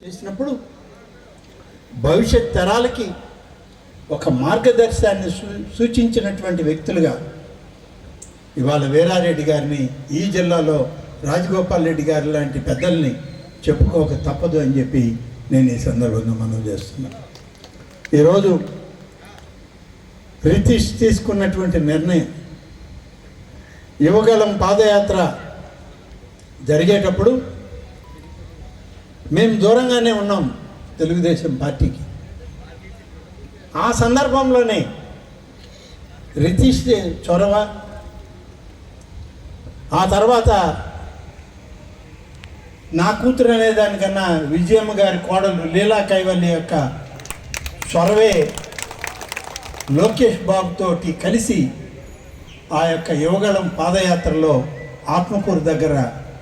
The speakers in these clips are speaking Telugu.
చేసినప్పుడు భవిష్యత్ తరాలకి ఒక మార్గదర్శనాన్ని సూచించినటువంటి వ్యక్తులుగా ఇవాళ వీరారెడ్డి గారిని, ఈ జిల్లాలో రాజగోపాల్ రెడ్డి గారు లాంటి పెద్దల్ని చెప్పుకోక తప్పదు అని చెప్పి నేను ఈ సందర్భంగా మనం చేస్తున్నాను. ఈరోజు రితీష్ తీసుకున్నటువంటి నిర్ణయం, యువగళం పాదయాత్ర జరిగేటప్పుడు మేము దూరంగానే ఉన్నాం తెలుగుదేశం పార్టీకి. ఆ సందర్భంలోనే రితీష్ చొరవ, ఆ తర్వాత నా కూతురు అనేదానికన్నా విజయమ్మ గారి కోడలు లీలా కైవల్య యొక్క చొరవే లోకేష్ బాబుతోటి కలిసి ఆ యొక్క యువగళం పాదయాత్రలో ఆత్మకూరు దగ్గర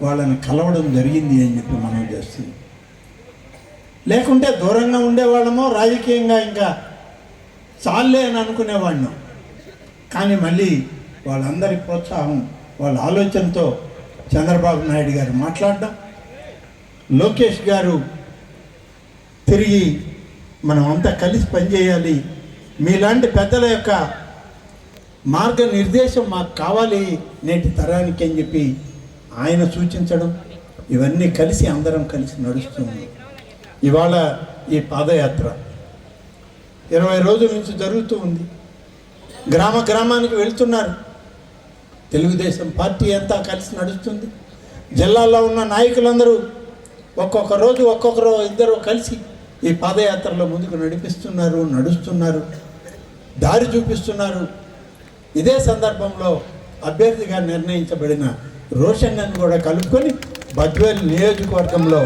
వాళ్ళని కలవడం జరిగింది అని చెప్పి మనం చేస్తుంది. లేకుంటే దూరంగా ఉండేవాళ్ళమో, రాజకీయంగా ఇంకా చాలే అని అనుకునేవాళ్ళం. కానీ మళ్ళీ వాళ్ళందరి ప్రోత్సాహం, వాళ్ళ ఆలోచనతో చంద్రబాబు నాయుడు గారు మాట్లాడడం, లోకేష్ గారు తిరిగి మనం అంతా కలిసి పనిచేయాలి, మీలాంటి పెద్దల యొక్క మార్గనిర్దేశం మాకు కావాలి నేటి తరానికి అని చెప్పి ఆయన సూచించడం, ఇవన్నీ కలిసి అందరం కలిసి నడుస్తుంది. ఇవాళ ఈ పాదయాత్ర 20 రోజుల నుంచి జరుగుతూ ఉంది. గ్రామ గ్రామానికి వెళ్తున్నారు. తెలుగుదేశం పార్టీ అంతా కలిసి నడుస్తుంది. జిల్లాలో ఉన్న నాయకులందరూ ఒక్కొక్క రోజు ఒక్కొక్కరు ఇద్దరు కలిసి ఈ పాదయాత్రలో ముందుకు నడుస్తున్నారు, దారి చూపిస్తున్నారు. ఇదే సందర్భంలో అభ్యర్థిగా నిర్ణయించబడిన రోషన్నను కూడా కలుపుకొని బద్వేల్ నియోజకవర్గంలో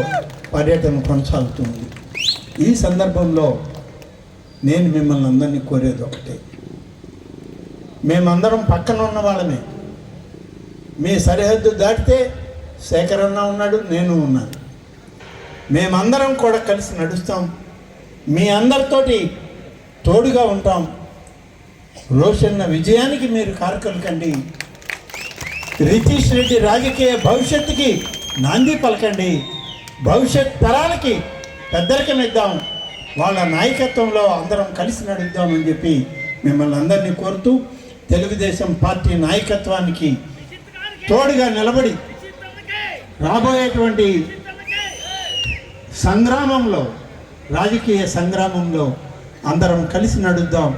పర్యటన కొనసాగుతుంది. ఈ సందర్భంలో నేను మిమ్మల్ని అందరినీ కోరేది ఒకటే, మేమందరం పక్కన ఉన్న వాళ్ళమే. మీ సరిహద్దు దాటితే శేఖర్ అన్న ఉన్నాడు, నేను ఉన్నాను. మేమందరం కూడా కలిసి నడుస్తాం, మీ అందరితోటి తోడుగా ఉంటాం. రోషన్న విజయానికి మీరు కారకులు కండి. రితీష్ రెడ్డి రాజకీయ భవిష్యత్తుకి నాంది పలకండి. భవిష్యత్ తరాలకి పెద్దరికం ఇద్దాం, వాళ్ళ నాయకత్వంలో అందరం కలిసి నడుద్దామని చెప్పి మిమ్మల్ని అందరినీ కోరుతూ, తెలుగుదేశం పార్టీ నాయకత్వానికి తోడుగా నిలబడి రాబోయేటువంటి సంగ్రామంలో, రాజకీయ సంగ్రామంలో అందరం కలిసి నడుద్దాం.